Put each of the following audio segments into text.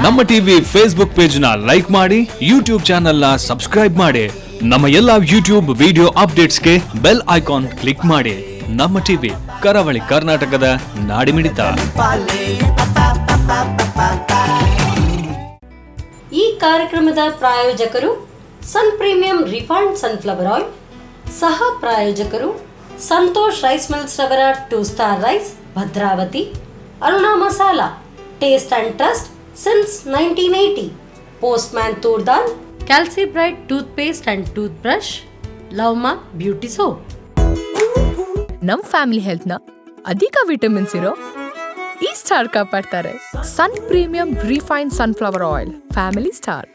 ನಮ್ಮ TV Facebook page ನ like ಮಾಡಿ, ಯೂಟ್ಯೂಬ್ ಚಾನೆಲ್ ನ ಸಬ್ಸ್ಕ್ರೈಬ್ ಮಾಡಿ. ನಮ್ಮ ಎಲ್ಲಾ ಯೂಟ್ಯೂಬ್ ವಿಡಿಯೋ ಅಪ್ಡೇಟ್ಸ್ಗೆ ಬೆಲ್ ಐಕಾನ್ ಕ್ಲಿಕ್ ಮಾಡಿ. ನಮ್ಮ ಟಿವಿ ಕರಾವಳಿ ಕರ್ನಾಟಕದ ನಾಡಿಮಿಡಿತ. ಈ ಕಾರ್ಯಕ್ರಮದ ಪ್ರಾಯೋಜಕರು ಸನ್ ಪ್ರೀಮಿಯಂ ರಿಫೈನ್ಡ್ ಸನ್ಫ್ಲವರ್ ಆಯಿಲ್, ಸಹ ಪ್ರಾಯೋಜಕರು ಸಂತೋಷ್ ರೈಸ್ ಮಿಲ್ಸ್ ರವರ 2 star rice Bhadravati, Aruna masala taste and trust since 1980, postman toor dal, ಕ್ಯಾಲ್ಸಿ bright tooth paste and tooth brush, ಲವ್ಮಾ beauty soap. ನಮ್ ಫ್ಯಾಮಿಲಿ ಹೆಲ್ತ್ ನ ಅಧಿಕ ವಿಟಮಿನ್ಸ್ ಇರೋ ಈ ಸ್ಟಾರ್ ಕಾಪಾಡ್ತಾರೆ. ಸನ್ premium refined sunflower oil, family star.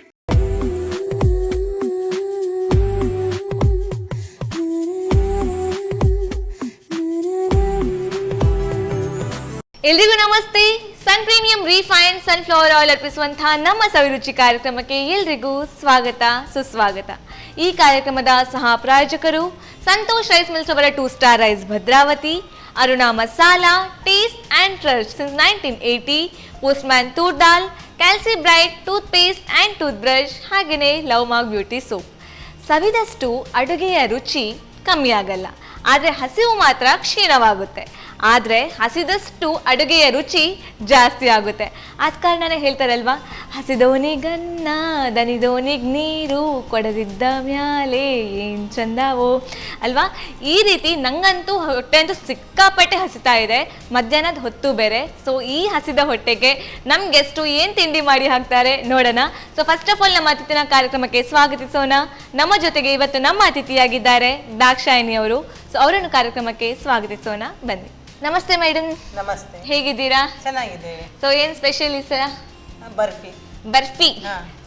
ಎಲ್ರಿಗೂ ನಮಸ್ತೆ. Sun premium refined sunflower oil ಅರ್ಪಿಸುವಂತಹ ನಮ್ಮ ಸವಿರುಚಿ ಕಾರ್ಯಕ್ರಮಕ್ಕೆ ಎಲ್ರಿಗೂ ಸ್ವಾಗತ ಸುಸ್ವಾಗತ. ಈ ಕಾರ್ಯಕ್ರಮದ ಸಹ ಪ್ರಾಯೋಜಕರು ಸಂತೋಷ್ ರೈಸ್ ಮಿಲ್ಸ್ ಅವರ 2 star rice Bhadravati, Aruna masala taste and trust since 1980, postman toor dal, ಕ್ಯಾಲ್ಸಿ bright tooth paste and tooth brush, ಹಾಗೆಯೇ ಲವ್ಮಾರ್ಕ್ ಬ್ಯೂಟಿ ಸೋಪ್. ಸವಿದಷ್ಟು ಅಡುಗೆಯ ರುಚಿ ಕಮ್ಮಿ ಆಗಲ್ಲ, ಆದರೆ ಹಸಿವು ಮಾತ್ರ ಕ್ಷೀಣವಾಗುತ್ತೆ. ಆದರೆ ಹಸಿದಷ್ಟು ಅಡುಗೆಯ ರುಚಿ ಜಾಸ್ತಿ ಆಗುತ್ತೆ. ಆದ ಕಾರಣನೇ ಹೇಳ್ತಾರಲ್ವಾ, ಹಸಿದವನಿಗನ್ನ ದನಿದವನಿಗೆ ನೀರು ಕೊಡದಿದ್ದ ಮ್ಯಾಲೆ ಏನು ಚಂದವೋ ಅಲ್ವಾ. ಈ ರೀತಿ ನಂಗಂತೂ ಹೊಟ್ಟೆ ಅಂತೂ ಸಿಕ್ಕಾಪಟ್ಟೆ ಹಸಿತಾ ಇದೆ, ಮಧ್ಯಾಹ್ನದ ಹೊತ್ತು ಬೇರೆ. ಸೊ ಈ ಹಸಿದ ಹೊಟ್ಟೆಗೆ ನಮ್ಮ ಗೆಸ್ಟು ಏನು ತಿಂಡಿ ಮಾಡಿ ಹಾಕ್ತಾರೆ ನೋಡೋಣ. ಸೊ ಫಸ್ಟ್ ಆಫ್ ಆಲ್ ನಮ್ಮ ಅತಿಥಿನ ಕಾರ್ಯಕ್ರಮಕ್ಕೆ ಸ್ವಾಗತಿಸೋಣ. ನಮ್ಮ ಜೊತೆಗೆ ಇವತ್ತು ನಮ್ಮ ಅತಿಥಿಯಾಗಿದ್ದಾರೆ ದಾಕ್ಷಾಯಿನಿ ಅವರು. ಸೊ ಅವರನ್ನು ಕಾರ್ಯಕ್ರಮಕ್ಕೆ ಸ್ವಾಗತಿಸೋಣ, ಬನ್ನಿ. ನಮಸ್ತೆ ಮೇಡಮ್. ನಮಸ್ತೆ. ಹೇಗಿದ್ದೀರಾ? ಚೆನ್ನಾಗಿದ್ದೇವೆ. ಸೊ ಏನ್ ಸ್ಪೆಷಲ್ ಈ ಸಲ? ಬರ್ಫಿ. ಬರ್ಫಿ.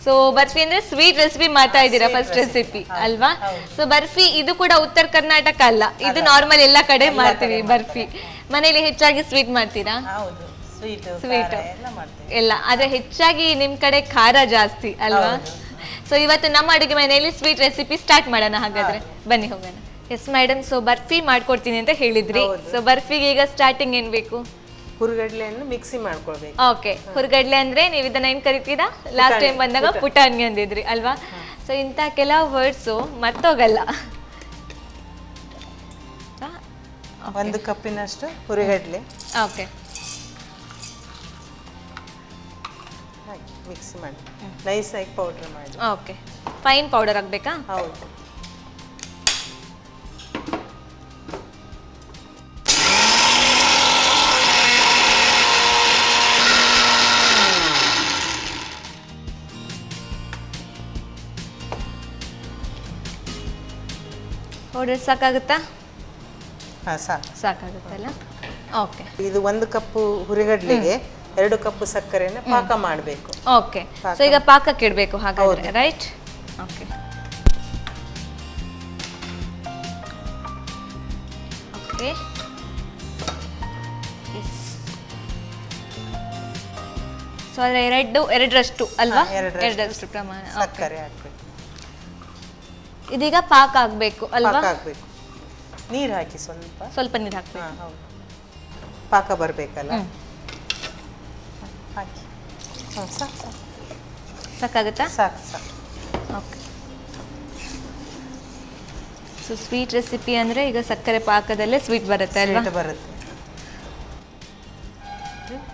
ಸೊ ಬರ್ಫಿ ಅಂದ್ರೆ ಸ್ವೀಟ್ ರೆಸಿಪಿ ಮಾಡ್ತಾ ಇದ್ದೀರಾ, ಫಸ್ಟ್ ರೆಸಿಪಿ ಅಲ್ವಾ? ಸೊ ಬರ್ಫಿ ಇದು ಕೂಡ ಉತ್ತರ ಕರ್ನಾಟಕ ಅಲ್ಲ, ಇದು ನಾರ್ಮಲ್ ಎಲ್ಲ ಕಡೆ ಮಾಡ್ತೀವಿ ಬರ್ಫಿ. ಮನೇಲಿ ಹೆಚ್ಚಾಗಿ ಸ್ವೀಟ್ ಮಾಡ್ತೀರಾ? ಹೌದು, ಸ್ವೀಟ್ ಎಲ್ಲ, ಆದ್ರೆ ಹೆಚ್ಚಾಗಿ ನಿಮ್ ಕಡೆ ಖಾರ ಜಾಸ್ತಿ ಅಲ್ವಾ? ಸೊ ಇವತ್ತು ನಮ್ಮ ಅಡುಗೆ ಮನೆಯಲ್ಲಿ ಸ್ವೀಟ್ ರೆಸಿಪಿ ಸ್ಟಾರ್ಟ್ ಮಾಡೋಣ, ಹಾಗಾದ್ರೆ ಬನ್ನಿ ಹೋಗೋಣ. ಎಸ್ ಮೇಡಮ್, ಸೊ ಬರ್ಫಿ ಮಾಡ್ಕೊಡ್ತೀನಿ ಅಂತ ಹೇಳಿದ್ರಿ. ಸೊ ಬರ್ಫಿಗೆ ಈಗ ಸ್ಟಾರ್ಟಿಂಗ್ ಏನ್ ಬೇಕು? ಹುರುಗಡ್ಲೆಯನ್ನು ಮಿಕ್ಸಿ ಮಾಡ್ಕೊಳ್ಬೇಕು. ಓಕೆ, ಹುರುಗಡ್ಲೆ ಅಂದ್ರೆ ನೀವು ಇದನ್ನ ಏನ್ ಕರಿತೀರಾ? ಲಾಸ್ಟ್ ಟೈಮ್ ಬಂದಾಗ ಪುಟಾಣಿ ಅಂದಿದ್ರಿ ಅಲ್ವಾ? ಸೊ ಇಂಥ ಕೆಲವು ವರ್ಡ್ಸು ಮರ್ತೋಗಲ್ಲ. 1 ಕಪ್ಪಿನಷ್ಟು ಹುರುಗಡ್ಲೆ ಓಕೆ ಮಿಕ್ಸಿ ಮಾಡಿ ನೈಸ್ ಆಗಿ ಪೌಡರ್ ಮಾಡಿ. ಓಕೆ, ಫೈನ್ ಪೌಡರ್ ಆಗ್ಬೇಕಾ? ಹೌದು. ಪೌಡರ್ ಸಾಕಾಗುತ್ತಾ? ಹಾಂ, ಸಾಕು. ಸಾಕಾಗುತ್ತಲ್ಲ. ಓಕೆ, ಇದು 1 ಕಪ್ಪು ಹುರುಗಡ್ಲೆಗೆ 2 ಕಪ್ಪು ಸಕ್ಕರೆಯನ್ನು ಪಾಕ ಮಾಡಬೇಕು. ಓಕೆ, ಸೊ ಈಗ ಪಾಕಕ್ಕೆ ಇಡಬೇಕು ಹಾಗಾದ್ರೆ, ರೈಟ್? ಓಕೆ ಓಕೆ, ಸೊ ಅದ್ರ ಎರಡರಷ್ಟು ಅಲ್ವಾ? ಎರಡರಷ್ಟು ಪ್ರಮಾಣ ಸಕ್ಕರೆ ಹಾಕ್ಬೇಕು. ಇದೀಗ ಪಾಕ ಆಗ್ಬೇಕು ಅಲ್ವಾ? ಪಾಕ ಹಾಕ್ಬೇಕು. ನೀರು ಹಾಕಿ ಸ್ವಲ್ಪ ನೀರು ಹಾಕ್ಬೇಕು. ಹೌದು, ಪಾಕ ಬರಬೇಕಲ್ಲ. ಹಾಕಿ. ಸಾಕು. ಸಾಕಾಗುತ್ತಾ? ಸಾಕು ಸಾಕು. ಓಕೆ, ಸೊ ಸ್ವೀಟ್ ರೆಸಿಪಿ ಅಂದ್ರೆ ಈಗ ಸಕ್ಕರೆ ಪಾಕದಲ್ಲೇ ಸ್ವೀಟ್ ಬರುತ್ತೆ ಅಲ್ವಾ? ಬರುತ್ತೆ.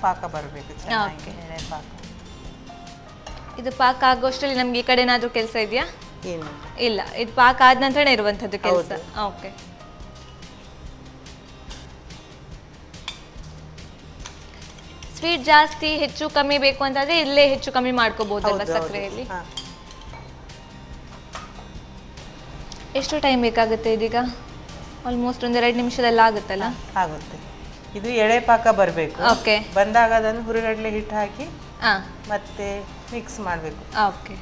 ಪಾಕ ಬರಬೇಕು. ಓಕೆ, ಇದು ಪಾಕ ಆಗೋಷ್ಟರಲ್ಲಿ ನಮ್ಗೆ ಈ ಕಡೆ ಏನಾದ್ರೂ ಕೆಲಸ ಇದೆಯಾ? ಏನು ಇಲ್ಲ, ಇದು ಪಾಕ ಆದ ನಂತರನೇ ಇರುವಂತದ್ದು ಕೆಲಸ. ಓಕೆ, ಸ್ವೀಟ್ ಜಾಸ್ತಿ ಹೆಚ್ಚು ಕಮ್ಮಿ ಬೇಕು ಅಂತಂದ್ರೆ ಇಲ್ಲೇ ಹೆಚ್ಚು ಕಮ್ಮಿ ಮಾಡ್ಕೋಬಹುದಲ್ವಾ ಸಕ್ಕರೆಯಲ್ಲಿ? ಎಷ್ಟು ಟೈಮ್ ಬೇಕಾಗುತ್ತೆ ಇದೀಗ? ಆಲ್ಮೋಸ್ಟ್ 1-2 ನಿಮಿಷದಲ್ಲಿ ಆಗುತ್ತಲ್ಲ? ಆಗುತ್ತೆ. ಇದು ಎಳೆ ಪಾಕ ಬರಬೇಕು. ಓಕೆ, ಬಂದಾಗ ಅದನ್ನು ಹುರುಗಡ್ಲೆ ಹಿಟ್ಟು ಹಾಕಿ ಮತ್ತೆ ಮಿಕ್ಸ್ ಮಾಡಬೇಕು. ಓಕೆ,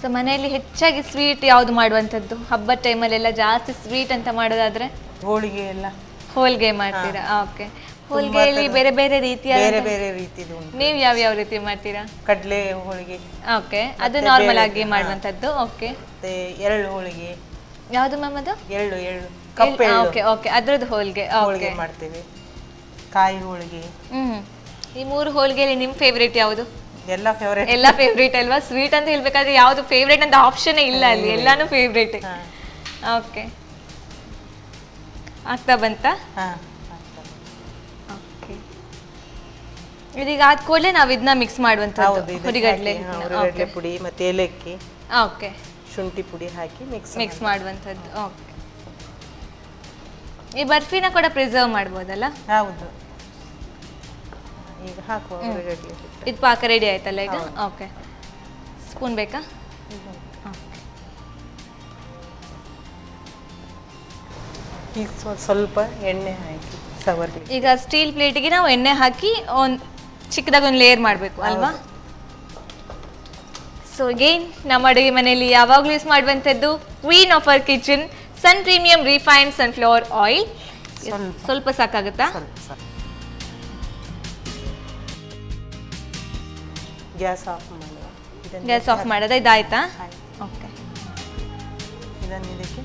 ಸೊ ಮನೆಯಲ್ಲಿ ಹೆಚ್ಚಾಗಿ ಸ್ವೀಟ್ ಯಾವುದು ಮಾಡುವಂಥದ್ದು? ಹಬ್ಬದ ಟೈಮಲ್ಲೆಲ್ಲ ಜಾಸ್ತಿ ಸ್ವೀಟ್ ಅಂತ ಮಾಡೋದಾದ್ರೆ ಹೋಳಿಗೆ ಎಲ್ಲ ಹೋಳಿಗೆ ಮಾಡ್ತೀರಾ? ಓಕೆ, ಹೋಳಿಗೆಯಲ್ಲಿ ಬೇರೆ ಬೇರೆ ರೀತಿಯ ಬೇರೆ ಬೇರೆ ರೀತಿದು ಉಂಟು. ನೀವು ಯಾವ ರೀತಿ ಮಾಡ್ತೀರಾ? ಕಡಲೆ ಹೋಳಿಗೆ. ಓಕೆ, ಅದು ನಾರ್ಮಲ್ ಆಗಿ ಮಾಡುವಂಥದ್ದು. ಓಕೆ, ಮತ್ತೆ ಎಳ್ಳು ಹೋಳಿಗೆ. ಯಾವುದು ಮ್ಯಾಮ್ ಅದು? ಎಳ್ಳು ಕಪ್ಪು ಎಳ್ಳು. ಓಕೆ ಓಕೆ, ಅದ್ರದ್ದು ಹೋಳಿಗೆ ಹೋಳಿಗೆ ಮಾಡ್ತೇವೆ. ಕಾಯಿ ಹೋಳಿಗೆ. ಈ 3 ಹೋಳಿಗೆಯಲ್ಲಿ ನಿಮ್ಮ ಫೇವ್ರೇಟ್ ಯಾವುದು? ಎಲ್ಲ ಫೇವರೇಟ್. ಎಲ್ಲ ಫೇವ್ರೇಟ್ ಅಲ್ವಾ? ಸ್ವೀಟ್ ಅಂತ ಹೇಳ್ಬೇಕಾದ್ರೆ ಯಾವುದು ಫೇವ್ರೇಟ್ ಅಂತ ಆಪ್ಷನ್ ಇಲ್ಲ ಅಲ್ಲಿ, ಎಲ್ಲಾನು ಫೇವ್ರೇಟ್. ಓಕೆ, ಆಗ್ತಾ ಬಂತಾ? ಓಕೆ, ಇದೀಗ ಆದ ಕೂಡಲೇ ನಾವು ಇದನ್ನ ಮಿಕ್ಸ್ ಮಾಡುವಂಥದ್ದು. ಹುರಿಗಡ್ಲೆ ಪುಡಿ ಮತ್ತೆ ಏಲಕ್ಕಿ, ಓಕೆ, ಶುಂಠಿ ಪುಡಿ ಹಾಕಿ ಮಿಕ್ಸ್ ಮಾಡುವಂಥದ್ದು. ಓಕೆ, ಈ ಬರ್ಫಿನ ಕೂಡ ಪ್ರಿಸರ್ವ್ ಮಾಡ್ಬೋದಲ್ಲ? ಹೌದು. ಈಗ ಹಾಕುವ ಹುರಿಗಡ್ಲೆ. ಇದು ಪಾಕ ರೆಡಿ ಆಯ್ತಲ್ಲ ಈಗ? ಓಕೆ, ಸ್ಪೂನ್ ಬೇಕಾ? ಈಗ ಸ್ವಲ್ಪ ಎಣ್ಣೆ ಹಾಕಿ ಸವರ್ಲಿ. ಈಗ ಸ್ಟೀಲ್ ಪ್ಲೇಟಿಗೆ ನಾವು ಎಣ್ಣೆ ಹಾಕಿ ಒಂದು ಚಿಕ್ಕದಾಗ ಒಂದು ಲೇಯರ್ ಮಾಡಬೇಕು ಅಲ್ವಾ? ಸೊ ಅಗೇನ್ ನಮ್ಮ ಅಡುಗೆ ಮನೆಯಲ್ಲಿ ಯಾವಾಗಲೂ ಯೂಸ್ ಮಾಡುವಂಥದ್ದು queen of our kitchen sun premium refined sunflower oil. ಸ್ವಲ್ಪ ಸಾಕಾಗುತ್ತಾ? ಗ್ಯಾಸ್ ಆಫ್ ಮಾಡುವ. ಗ್ಯಾಸ್ ಆಫ್ ಮಾಡೋದಾ? ಇದಾಯ್ತಾ? ಓಕೆ, ಇದನ್ನು ಇದಕ್ಕೆ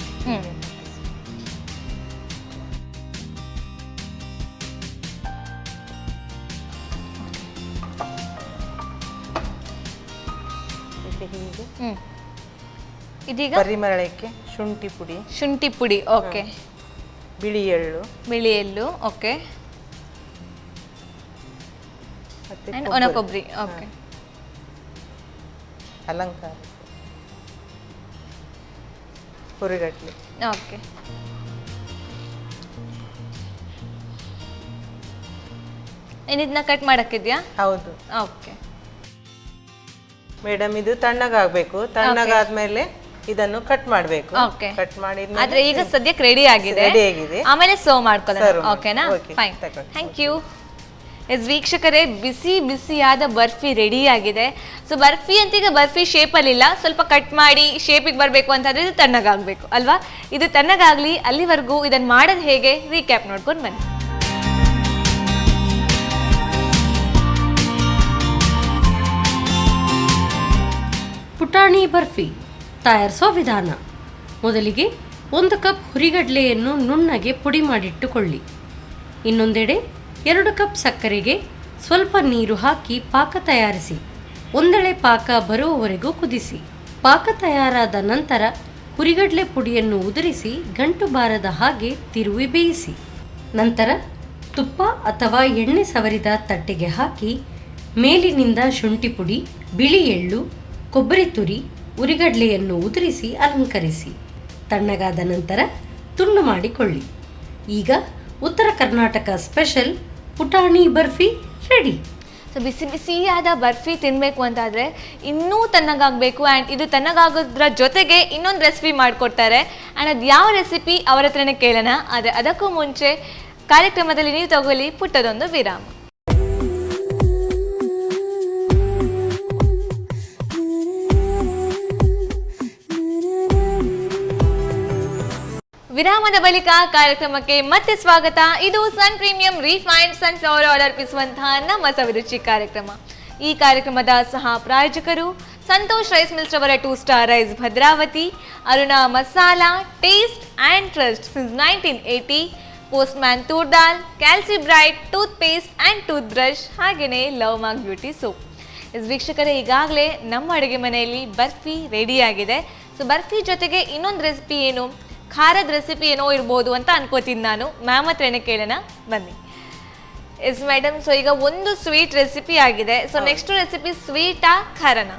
ಹೀಗೆ ಇದೀಗ ಪರಿಮಳಕ್ಕೆ ಶುಂಠಿ ಪುಡಿ, ಓಕೆ, ಬಿಳಿ ಎಳ್ಳು, ಓಕೆ, ಮತ್ತೆ ಒಣ ಕೊಬ್ಬರಿ, ಓಕೆ, ಅಲಂಕಾರ ಹುರಿಗಡ್ಲೆ, ಓಕೆ. ಇದನ್ನ ಕಟ್ ಮಾಡಕ್ಕಿದ್ಯಾ? ಹೌದು. ಓಕೆ ಮೇಡಮ್, ಇದು ತಣ್ಣಗಾಗಬೇಕು. ತಣ್ಣಗಾದ್ಮೇಲೆ ಇದನ್ನು ಕಟ್ ಮಾಡಬೇಕು. ಓಕೆ, ಕಟ್ ಮಾಡಿ ಆದ್ರೆ ಈಗ ಸದ್ಯಕ್ಕೆ ರೆಡಿ ಆಗಿದೆ. ಆಮೇಲೆ ಸರ್ವ್ ಮಾಡ್ಕೊಳ್ಳೋಣ. ಓಕೆನಾ? Fine, thank you. ವೀಕ್ಷಕರೇ, ಬಿಸಿ ಬಿಸಿಯಾದ ಬರ್ಫಿ ರೆಡಿ ಆಗಿದೆ. ಸೊ ಬರ್ಫಿ ಅಂತ ಈಗ ಬರ್ಫಿ ಶೇಪಲ್ಲಿ ಇಲ್ಲ, ಸ್ವಲ್ಪ ಕಟ್ ಮಾಡಿ ಶೇಪಿಗೆ ಬರಬೇಕು ಅಂತಂದ್ರೆ ಇದು ತಣ್ಣಗಾಗಬೇಕು ಅಲ್ವಾ? ಇದು ತಣ್ಣಗಾಗ್ಲಿ, ಅಲ್ಲಿವರೆಗೂ ಇದನ್ನು ಮಾಡೋದು ಹೇಗೆ ರೀಕ್ಯಾಪ್ ನೋಡ್ಕೊಂಡು ಬನ್ನಿ. ಪುಟಾಣಿ ಬರ್ಫಿ ತಯಾರಿಸೋ ವಿಧಾನ. ಮೊದಲಿಗೆ 1 ಕಪ್ ಹುರಿಗಡ್ಲೆಯನ್ನು ನುಣ್ಣಗೆ ಪುಡಿ ಮಾಡಿಟ್ಟುಕೊಳ್ಳಿ. ಇನ್ನೊಂದೆಡೆ 2 ಕಪ್ ಸಕ್ಕರೆಗೆ ಸ್ವಲ್ಪ ನೀರು ಹಾಕಿ ಪಾಕ ತಯಾರಿಸಿ. ಒಂದೆಳೆ ಪಾಕ ಬರುವವರೆಗೂ ಕುದಿಸಿ. ಪಾಕ ತಯಾರಾದ ನಂತರ ಹುರಿಗಡ್ಲೆ ಪುಡಿಯನ್ನು ಉದುರಿಸಿ ಗಂಟು ಬಾರದ ಹಾಗೆ ತಿರುವಿ ಬೇಯಿಸಿ. ನಂತರ ತುಪ್ಪ ಅಥವಾ ಎಣ್ಣೆ ಸವರಿದ ತಟ್ಟೆಗೆ ಹಾಕಿ ಮೇಲಿನಿಂದ ಶುಂಠಿ ಪುಡಿ, ಬಿಳಿ ಎಳ್ಳು, ಕೊಬ್ಬರಿ ತುರಿ, ಹುರಿಗಡ್ಲೆಯನ್ನು ಉದುರಿಸಿ ಅಲಂಕರಿಸಿ. ತಣ್ಣಗಾದ ನಂತರ ತುಂಡು ಮಾಡಿಕೊಳ್ಳಿ. ಈಗ ಉತ್ತರ ಕರ್ನಾಟಕ ಸ್ಪೆಷಲ್ ಪುಟಾಣಿ ಬರ್ಫಿ ರೆಡಿ. ಸೊ ಬಿಸಿ ಬಿಸಿಯಾದ ಬರ್ಫಿ ತಿನ್ನಬೇಕು ಅಂತಾದರೆ ಇನ್ನೂ ತಣ್ಣಗಾಗಬೇಕು. ಆ್ಯಂಡ್ ಇದು ತಣ್ಣಗಾಗೋದ್ರ ಜೊತೆಗೆ ಇನ್ನೊಂದು ರೆಸಿಪಿ ಮಾಡಿಕೊಡ್ತಾರೆ. ಆ್ಯಂಡ್ ಅದು ಯಾವ ರೆಸಿಪಿ ಅವರ ಹತ್ರನೇ ಕೇಳೋಣ. ಆದರೆ ಅದಕ್ಕೂ ಮುಂಚೆ ಕಾರ್ಯಕ್ರಮದಲ್ಲಿ ನೀವು ತಗೊಳ್ಳಿ ಪುಟ್ಟದೊಂದು ವಿರಾಮ. ವಿರಾಮದ ಬಳಿಕ ಕಾರ್ಯಕ್ರಮಕ್ಕೆ ಮತ್ತೆ ಸ್ವಾಗತ. ಇದು ಸನ್ ಪ್ರೀಮಿಯಂ ರಿಫೈನ್ಡ್ ಸನ್ಫ್ಲವರ್ ಆಯಿಲ್ ಅರ್ಪಿಸುವಂತಹ ನಮ್ಮ ಸವಿರುಚಿ ಕಾರ್ಯಕ್ರಮ. ಈ ಕಾರ್ಯಕ್ರಮದ ಸಹ ಪ್ರಾಯೋಜಕರು ಸಂತೋಷ್ ರೈಸ್ ಮಿಲ್ಸ್ ರವರ 2 star rice Bhadravati, Aruna masala, taste and trust since 1980, postman toor dal, calci bright tooth paste and tooth brush, ಹಾಗೆಯೇ ಲವ್ ಮಾರ್ಕ್ ಬ್ಯೂಟಿ ಸೋಪ್. ವೀಕ್ಷಕರೇ, ಈಗಾಗಲೇ ನಮ್ಮ ಅಡುಗೆ ಮನೆಯಲ್ಲಿ ಬರ್ಫಿ ರೆಡಿಯಾಗಿದೆ. ಸೊ ಬರ್ಫಿ ಜೊತೆಗೆ ಇನ್ನೊಂದು ರೆಸಿಪಿ ಏನು, ಖಾರದ ರೆಸಿಪಿ ಏನೋ ಇರ್ಬೋದು ಅಂತ ಅನ್ಕೋತೀನಿ ನಾನು. ಮ್ಯಾಮ್ ಹತ್ರನೇ ಕೇಳೋಣ ಬನ್ನಿ. ಎಸ್ ಮೇಡಮ್, ಸೊ ಈಗ ಒಂದು ಸ್ವೀಟ್ ರೆಸಿಪಿ ಆಗಿದೆ. ಸೊ ನೆಕ್ಸ್ಟ್ ರೆಸಿಪಿ ಸ್ವೀಟಾ ಖಾರನಾ?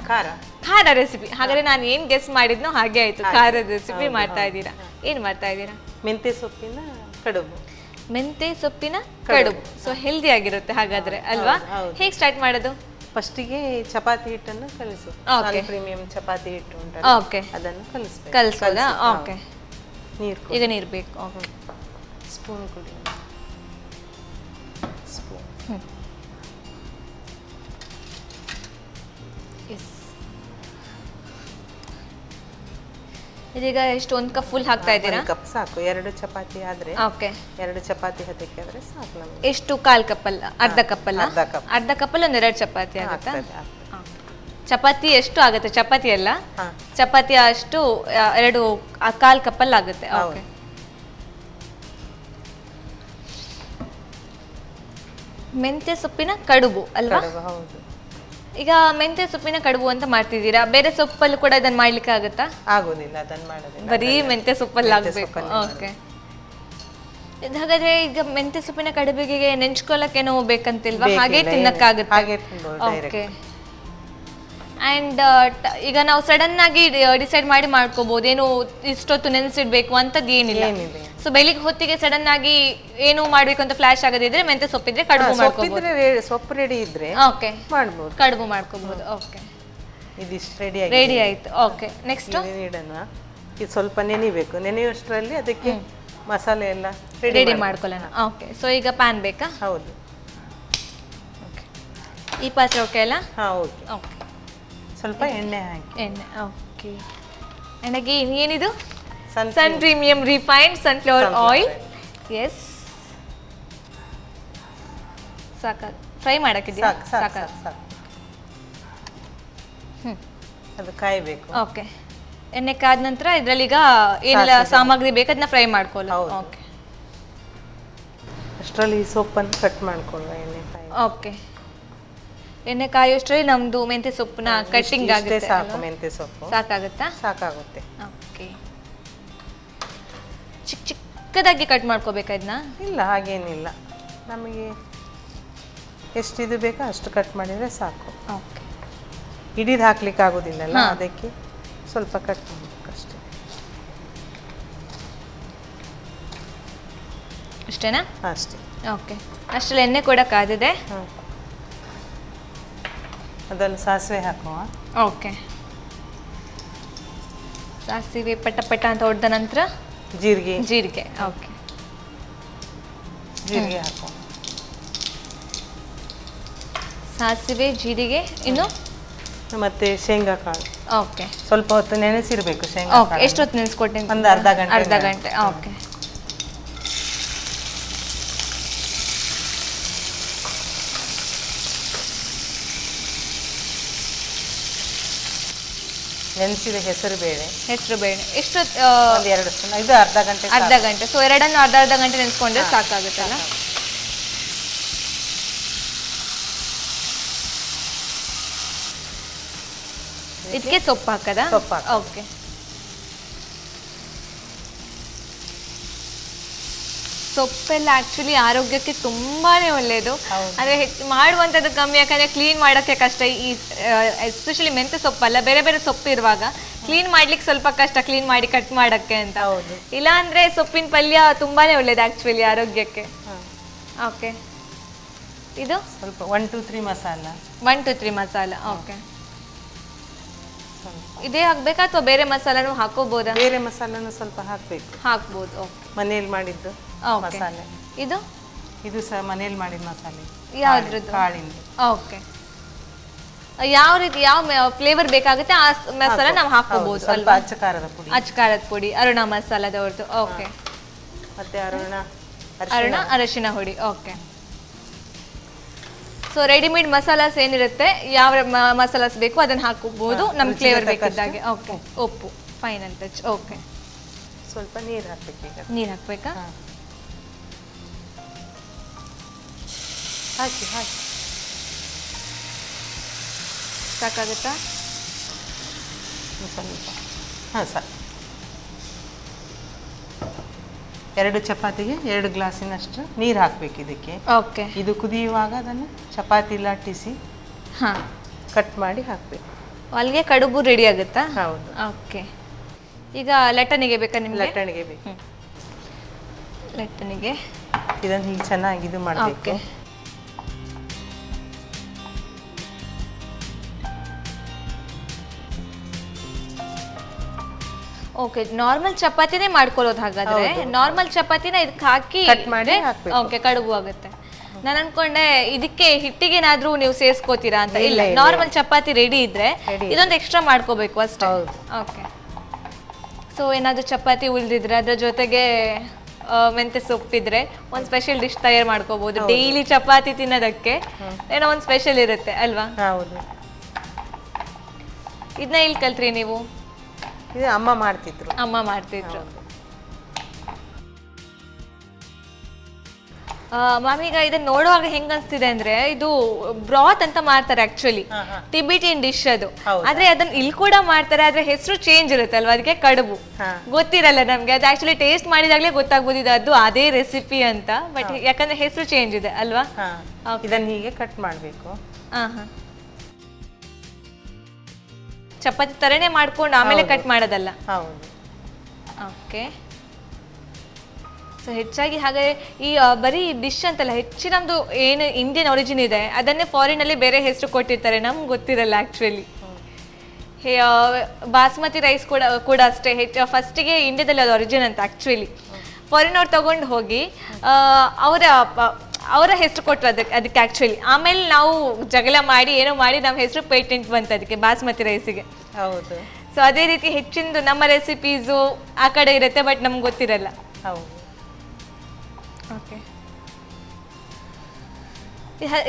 ಖಾರ ರೆಸಿಪಿ. ಹಾಗಾದ್ರೆ ನಾನು ಏನ್ ಗೆಸ್ ಮಾಡಿದ್ನೋ ಹಾಗೆ ಆಯ್ತು. ಖಾರದ ರೆಸಿಪಿ ಮಾಡ್ತಾ ಇದ್ದೀರಾ. ಏನ್ ಮಾಡ್ತಾ ಇದ್ದೀರಾ? ಮೆಂತೆ ಸೊಪ್ಪಿನ ಕಡುಬು. ಸೊ ಹೆಲ್ದಿ ಆಗಿರುತ್ತೆ ಹಾಗಾದ್ರೆ ಅಲ್ವಾ? ಹೇಗೆ ಸ್ಟಾರ್ಟ್ ಮಾಡೋದು? ಫಸ್ಟಿಗೆ ಚಪಾತಿ ಹಿಟ್ಟನ್ನು ಕಲಿಸು. ಪ್ರೀಮಿಯಂ ಚಪಾತಿ ಹಿಟ್ಟು ಉಂಟು, ಅದನ್ನು ಕಲಿಸೋದಾ? ಓಕೆ, ಈಗ ನೀರು ಬೇಕು. ಓಕೆ, ಸ್ಪೂನ್ ಕುಡಿ. ಇದೀಗ ಎಷ್ಟು, 1 ಕಪ್ ಫುಲ್ ಹಾಕ್ತಾ ಇದ್ದೀರಾ? 1 ಕಪ್ ಸಾಕು. 2 ಚಪಾತಿ ಆದ್ರೆ, ಓಕೆ, 2 ಚಪಾತಿ ಹದಕ್ಕೆ ಆದ್ರೆ ಸಾಕು ನಮಗೆ. ಎಷ್ಟು? 1/4 ಕಪ್ ಅಲ್ಲ, ಅರ್ಧ ಕಪ್ ಅಲ್ಲ? ಅರ್ಧ ಕಪ್ ಅಲ್ಲಿ 2 ಚಪಾತಿ ಆಗುತ್ತಾ? ಚಪಾತಿ ಎಷ್ಟು ಆಗುತ್ತೆ? ಚಪಾತಿ ಅಲ್ಲ, ಚಪಾತಿ ಅಷ್ಟು 1/4 ಕಪ್ ಅಲ್ಲಿ ಆಗುತ್ತೆ. ಓಕೆ, ಮೆಂತ್ಯ ಸೊಪ್ಪಿನ ಕಡುಬು ಅಲ್ವಾ? ಕಡುಬು, ಹೌದು. ಈಗ ಮೆಂತ್ಯ ಸೊಪ್ಪಿನ ಕಡುಬು ಅಂತ ಮಾಡ್ತಿದ್ದೀರಾ, ಬೇರೆ ಸೊಪ್ಪಲ್ಲೂ ಕೂಡ ಅದನ್ನ ಮಾಡ್ಲಿಕ್ಕೆ ಆಗುತ್ತಾ? ಆಗೋದಿಲ್ಲ, ಅದನ್ನ ಮಾಡೋದಿಲ್ಲ, ಬರೀ ಮೆಂತ್ಯ ಸೊಪ್ಪಲ್ಲಿ ಆಗ್ಬೇಕು. ಓಕೆ. ಹಾಗಾದ್ರೆ ಈಗ ಮೆಂತ್ಯ ಸೊಪ್ಪಿನ ಕಡುಬಿಗೆ ನೆಂಚ್ಕೊಳಕ್ಕೇನೋ ಬೇಕಂತಿಲ್ವಾ? ಹಾಗೆ ತಿನ್ನಕ್ಕಾಗುತ್ತೆ? ಹಾಗೆ ತಿನ್ಬೋದು ಓಕೆ. ಅಂಡ್ ಈಗ ನಾವು ಸಡನ್ ಆಗಿ ಡಿಸೈಡ್ ಮಾಡಿ ಮಾಡ್ಕೋಬಹುದು, ಏನು ಇಷ್ಟೊತ್ತು ನೆನೆಸಿಡ್ಬೇಕು ಅಂತದ್ದು ಏನಿಲ್ಲ. ಸೊ ಬೆಳಿಗ್ಗೆ ಹೊತ್ತಿಗೆ ಸಡನ್ ಆಗಿ ಏನು ಮಾಡ್ಬೇಕು ಅಂತ ಫ್ಲಾಶ್ ಆಗದಿದ್ರೆ ಮೆಂತ್ಯ ಸೊಪ್ಪಿದ್ರೆ ಕಡುಬು ಮಾಡ್ಕೋಬಹುದು. ಸೊಪ್ಪು ರೆಡಿ ಇದ್ರೆ ಓಕೆ, ಮಾಡ್ಬೋದು, ಕಡುಬು ಮಾಡ್ಕೋಬಹುದು. ಓಕೆ, ಇದಿಷ್ಟು ರೆಡಿ ರೆಡಿ ಆಯ್ತು. ಓಕೆ, ನೆಕ್ಸ್ಟ್ ಇಡೋಣ. ಇದು ಸ್ವಲ್ಪ ನೆನಿಬೇಕು, ನೆನೆಯುವಷ್ಟರಲ್ಲಿ ಅದಕ್ಕೆ ಮಸಾಲೆ ಎಲ್ಲ ರೆಡಿ ಮಾಡ್ಕೊಳ್ಳೋಣ. ಓಕೆ, ಸೊ ಈಗ ಪ್ಯಾನ್ ಬೇಕಾ? ಹೌದು. ಓಕೆ, ಈ ಪಾತ್ರೆ ಓಕೆ ಅಲ್ಲ? ಹಾ, ಓಕೆ. ಓಕೆ, ಸ್ವಲ್ಪ ಎಣ್ಣೆ ಹಾಕಿ. ಎಣ್ಣೆ. ಓಕೆ, ಎಣ್ಣೆಗೆ ಏನಿದು? Sun premium refined sunflower oil. Yes, ಸಾಕ ಫ್ರೈ ಮಾಡಕ್ಕಿದೆಯಾ? ಸಾಕ. ಅದು ಕಾಯಬೇಕು. ಓಕೆ, ಎಣ್ಣೆ ಕಾದ ನಂತರ ಇದರಲ್ಲಿ ಈಗ ಏನೆಲ್ಲ ಸಾಮಗ್ರಿ ಬೇಕು ಅದನ್ನ ಫ್ರೈ ಮಾಡ್ಕೊಳ್ಳೋದು. ಓಕೆ, ಅಷ್ಟರಲ್ಲಿ ಸೊಪ್ಪನ್ನು ಕಟ್ ಮಾಡ್ಕೊಳ್ಳುವ. ಎಣ್ಣೆ ಕಾಯಿ. ಓಕೆ, ಎಣ್ಣೆ ಕಾಯೋಷ್ಟರಲ್ಲಿ ನಮ್ದು ಮೆಂತ್ಯ ಸೊಪ್ಪನ್ನ ಕಟ್ಟಿಂಗ್ ಆಗುತ್ತೆ. ಸಾಕು, ಮೆಂತ್ಯ ಸೊಪ್ಪು ಸಾಕಾಗುತ್ತಾ? ಸಾಕಾಗುತ್ತೆ. ಓಕೆ, ಚಿಕ್ಕದಾಗಿ ಕಟ್ ಮಾಡ್ಕೋಬೇಕಾ ಇದನ್ನ? ಇಲ್ಲ, ಹಾಗೇನಿಲ್ಲ, ನಮಗೆ ಎಷ್ಟಿದು ಬೇಕೋ ಅಷ್ಟು ಕಟ್ ಮಾಡಿದರೆ ಸಾಕು. ಓಕೆ, ಇಡೀದು ಹಾಕ್ಲಿಕ್ಕೆ ಆಗೋದಿಲ್ಲಲ್ಲ, ಅದಕ್ಕೆ ಸ್ವಲ್ಪ ಕಟ್ ಮಾಡಬೇಕು ಅಷ್ಟೇ. ಅಷ್ಟೇನಾ? ಅಷ್ಟೇ. ಓಕೆ, ಅಷ್ಟರಲ್ಲಿ ಎಣ್ಣೆ ಕೂಡ ಕಾದಿದೆ. ಅದನ್ನು ಸಾಸಿವೆ ಹಾಕುವ. ಓಕೆ, ಸಾಸಿವೆ ಪಟ ಪಟ ಅಂತ ಹೊಡೆದ ನಂತರ ಜೀರಿಗೆ. ಓಕೆ, ಜೀರಿಗೆ ಹಾಕುವ. ಸಾಸಿವೆ, ಜೀರಿಗೆ, ಇನ್ನು ಮತ್ತೆ ಶೇಂಗಾ ಕಾಳು. ಓಕೆ, ಸ್ವಲ್ಪ ಹೊತ್ತು ನೆನೆಸಿರ್ಬೇಕು ಶೇಂಗಾ. ಓಕೆ, ಎಷ್ಟು ಹೊತ್ತು ನೆನೆಸ್ಕೊಟ್ಟೆ? ಒಂದು ಅರ್ಧ ಗಂಟೆ. ಅರ್ಧ ಗಂಟೆ. ಓಕೆ, ನೆನೆಸಿದ ಹೆಸರು ಬೇಳೆ ಎಷ್ಟು? ಒಂದು 2 ಸ್ಪೂನ್. ಇದು ಅರ್ಧ ಗಂಟೆ. ಅರ್ಧ ಗಂಟೆ. ಸೊ ಎರಡನ್ನು ಅರ್ಧ ಗಂಟೆ ನೆನೆಸ್ಕೊಂಡ್ರೆ ಸಾಕಾಗುತ್ತಲ್ಲ? ಇದಕ್ಕೆ ಸೊಪ್ಪು ಹಾಕದ? ಸೊಪ್ಪು ಹಾಕು. ಓಕೆ, ಸೊಪ್ಪೆಲ್ಲ ಆಕ್ಚುಲಿ ಆರೋಗ್ಯಕ್ಕೆ ತುಂಬಾನೇ ಒಳ್ಳೆಯದು. ಅಂದ್ರೆ ಮಾಡುವಂಥದ್ದು ಕಮ್ಮಿ, ಯಾಕಂದ್ರೆ ಕ್ಲೀನ್ ಮಾಡೋಕ್ಕೆ ಕಷ್ಟ. ಈ ಎಸ್ಪೆಷಲಿ ಮೆಂತ್ಯ ಸೊಪ್ಪಲ್ಲ, ಬೇರೆ ಬೇರೆ ಸೊಪ್ಪು ಇರುವಾಗ ಕ್ಲೀನ್ ಮಾಡ್ಲಿಕ್ಕೆ ಸ್ವಲ್ಪ ಕಷ್ಟ, ಕ್ಲೀನ್ ಮಾಡಿ ಕಟ್ ಮಾಡಕ್ಕೆ ಅಂತ. ಇಲ್ಲ ಅಂದ್ರೆ ಸೊಪ್ಪಿನ ಪಲ್ಯ ತುಂಬಾನೇ ಒಳ್ಳೇದು ಆಕ್ಚುಲಿ ಆರೋಗ್ಯಕ್ಕೆ. ಓಕೆ, ಇದು ಸ್ವಲ್ಪ 1 2 3 ಮಸಾಲ. 1 2 3 ಮಸಾಲ. ಓಕೆ, ಇದೇ ಹಾಕ್ಬೇಕಾ ಅಥವಾ ಬೇರೆ ಮಸಾಲಾನು ಹಾಕೋಬಹುದಾ? ಬೇರೆ ಮಸಾಲನು ಸ್ವಲ್ಪ ಹಾಕಬೇಕು. ಹಾಕ್ಬೋದು. ಓಕೆ, ಮನೆಯಲ್ಲಿ ಮಾಡಿದ್ದು ಮಸಾಲೆ. ಇದು ಸಹ ಮನೆಯಲ್ಲಿ ಮಾಡಿದ ಮಸಾಲೆ. ಯಾವ್ದ್ರದ್ದು? ಕಾಳಿಂದ. ಓಕೆ, ಯಾವ ರೀತಿ ಯಾವ ಫ್ಲೇವರ್ ಬೇಕಾಗುತ್ತೆ ಆ ಮಸಾಲ ನಾವು ಹಾಕೋಬಹುದು ಅಲ್ವಾ? ಅಚ್ಚಕಾರದ ಪುಡಿ. ಅಚ್ಚಕಾರದ ಪುಡಿ, ಅರುಣ ಮಸಾಲದವ್ರದ್ದು. ಓಕೆ, ಮತ್ತೆ ಅರುಣ ಅರಶಿನ ಹುಡಿ. ಓಕೆ, ಸೊ ರೆಡಿಮೇಡ್ ಮಸಾಲಾಸ್ ಏನಿರುತ್ತೆ, ಯಾವ ಮಸಾಲಾಸ್ ಬೇಕು ಅದನ್ನ ಹಾಕೋಬಹುದು ನಮ್ ಫ್ಲೇವರ್ ಬೇಕಿದ್ದಾಗೆ. ಓಕೆ, ಉಪ್ಪು, ಫೈನಲ್ ಟಚ್. ಓಕೆ, ಸ್ವಲ್ಪ ನೀರು ಹಾಕ್ಬೇಕು. ಈಗ ನೀರು ಹಾಕ್ಬೇಕಾ? ಹಾಕಿ ಸಾಕಾಗುತ್ತಾ? ಸ್ವಲ್ಪ. ಹಾಂ, ಸಾಕು. 2 ಚಪಾತಿಗೆ 2 ಗ್ಲಾಸಿನಷ್ಟು ನೀರು ಹಾಕ್ಬೇಕು ಇದಕ್ಕೆ. ಓಕೆ, ಇದು ಕುದಿಯುವಾಗ ಅದನ್ನು ಚಪಾತಿ ಲಟ್ಟಿಸಿ ಕಟ್ ಮಾಡಿ ಹಾಕ್ಬೇಕು. ಅಲ್ಲಿಗೆ ಕಡುಬು ರೆಡಿ ಆಗುತ್ತಾ? ಹೌದು. ಓಕೆ, ಈಗ ಲಟ್ಟಣಿಗೆ ಬೇಕಾ ನಿಮ್ಗೆ? ಲಟ್ಟಣಿಗೆ ಬೇಕು. ಲಟ್ಟಣಿಗೆ ಇದನ್ನು ಹೀಗೆ ಚೆನ್ನಾಗಿ ಇದು ಮಾಡಬೇಕು. ಓಕೆ, ನಾರ್ಮಲ್ ಚಪಾತಿನೇ ಮಾಡ್ಕೊಳ್ಳೋದು ಹಾಗಾದ್ರೆ? ನಾರ್ಮಲ್ ಚಪಾತಿನ ಇದಕ್ಕೆ ಹಾಕಿ ಕಟ್ ಮಾಡಿ ಹಾಕ್ಬೇಕು. ಓಕೆ, ಕಡುಬು ಆಗುತ್ತೆ. ನಾನು ಅನ್ಕೊಂಡೆ ಇದಕ್ಕೆ ಹಿಟ್ಟಿಗೇನಾದ್ರೂ ನೀವು ಸೇರಿಸ್ಕೋತೀರಾ ಅಂತ. ಇಲ್ಲ, ನಾರ್ಮಲ್ ಚಪಾತಿ ರೆಡಿ ಇದ್ರೆ ಇದೊಂದು ಎಕ್ಸ್ಟ್ರಾ ಮಾಡ್ಕೋಬೇಕು ಅಷ್ಟೇ. ಓಕೆ, ಸೊ ಏನಾದ್ರು ಚಪಾತಿ ಉಳಿದಿದ್ರೆ ಅದ್ರ ಜೊತೆಗೆ ಮೆಂತ್ಯ ಸೊಪ್ಪಿದ್ರೆ ಒಂದು ಸ್ಪೆಷಲ್ ಡಿಶ್ ತಯಾರು ಮಾಡ್ಕೋಬಹುದು. ಡೈಲಿ ಚಪಾತಿ ತಿನ್ನೋದಕ್ಕೆ ಏನೋ ಒಂದು ಸ್ಪೆಷಲ್ ಇರುತ್ತೆ ಅಲ್ವಾ? ಹೌದು. ಇದನ್ನ ಇಲ್ಲಿ ಕಲ್ತ್ರಿ ನೀವು? ಇದು ಅಮ್ಮ ಮಾಡ್ತಿದ್ರು. ಮ್ಯಾಮ್ ಈಗ ಇದನ್ನ ನೋಡುವಾಗ ಹೆಂಗ್ ಅನ್ಸ್ತಿದೆ ಅಂದ್ರೆ ಇದು ಬ್ರಾತ್ ಅಂತ ಮಾಡ್ತಾರೆ ಆಕ್ಚುಲಿ, ಟಿಬಿಟಿಯನ್ ಡಿಶ್ ಅದು. ಆದ್ರೆ ಅದನ್ನ ಇಲ್ಲಿ ಕೂಡ ಮಾಡ್ತಾರೆ, ಆದ್ರೆ ಹೆಸರು ಚೇಂಜ್ ಇರುತ್ತೆ ಅಲ್ವಾ, ಅದಕ್ಕೆ ಕಡುಬು. ಗೊತ್ತಿರಲ್ಲ ನಮ್ಗೆ, ಅದು ಆಕ್ಚುಲಿ ಟೇಸ್ಟ್ ಮಾಡಿದಾಗ್ಲೇ ಗೊತ್ತಾಗ್ಬೋದು ಇದು ಅದು ಅದೇ ರೆಸಿಪಿ ಅಂತ. ಬಟ್ ಯಾಕಂದ್ರೆ ಹೆಸರು ಚೇಂಜ್ ಇದೆ ಅಲ್ವಾ. ಇದನ್ನ ಹೀಗೆ ಕಟ್ ಮಾಡ್ಬೇಕು. ಚಪಾತಿ ತರನೇ ಮಾಡ್ಕೊಂಡು ಆಮೇಲೆ ಕಟ್ ಮಾಡೋದಲ್ಲ. ಹೌದು. ಓಕೆ. ಸೊ ಹೆಚ್ಚಾಗಿ ಹಾಗೆ ಈ ಬರೀ ಡಿಶ್ ಅಂತಲ್ಲ, ಹೆಚ್ಚು ನಮ್ದು ಏನು ಇಂಡಿಯನ್ ಒರಿಜಿನ್ ಇದೆ ಅದನ್ನೇ ಫಾರಿನ್ ಅಲ್ಲಿ ಬೇರೆ ಹೆಸರು ಕೊಟ್ಟಿರ್ತಾರೆ, ನಮ್ಗೆ ಗೊತ್ತಿರಲ್ಲ ಆಕ್ಚುಲಿ. ಬಾಸ್ಮತಿ ರೈಸ್ ಕೂಡ ಅಷ್ಟೇ, ಫಸ್ಟಿಗೆ ಇಂಡಿಯಾದಲ್ಲಿ ಅದು ಒರಿಜಿನ್ ಅಂತ ಆಕ್ಚುಲಿ. ಫಾರಿನ್ ಅವ್ರು ತಗೊಂಡು ಹೋಗಿ ಅವರ ಹೆಸರು ಕೊಟ್ಟರು ಅದಕ್ಕೆ ಆಕ್ಚುಲಿ. ಆಮೇಲೆ ನಾವು ಜಗಳ ಮಾಡಿ ಏನೋ ಮಾಡಿ ನಮ್ಮ ಹೆಸರು ಪೇಟೆಂಟ್ ಬಂತು ಅದಕ್ಕೆ, ಬಾಸ್ಮತಿ ರೈಸಿಗೆ. ಹೌದು. ಸೊ ಅದೇ ರೀತಿ ಹೆಚ್ಚಿಂದು ನಮ್ಮ ರೆಸಿಪೀಸು ಆ ಕಡೆ ಇರುತ್ತೆ, ಬಟ್ ನಮ್ಗೆ ಗೊತ್ತಿರಲ್ಲ. ಹೌದು. ಓಕೆ.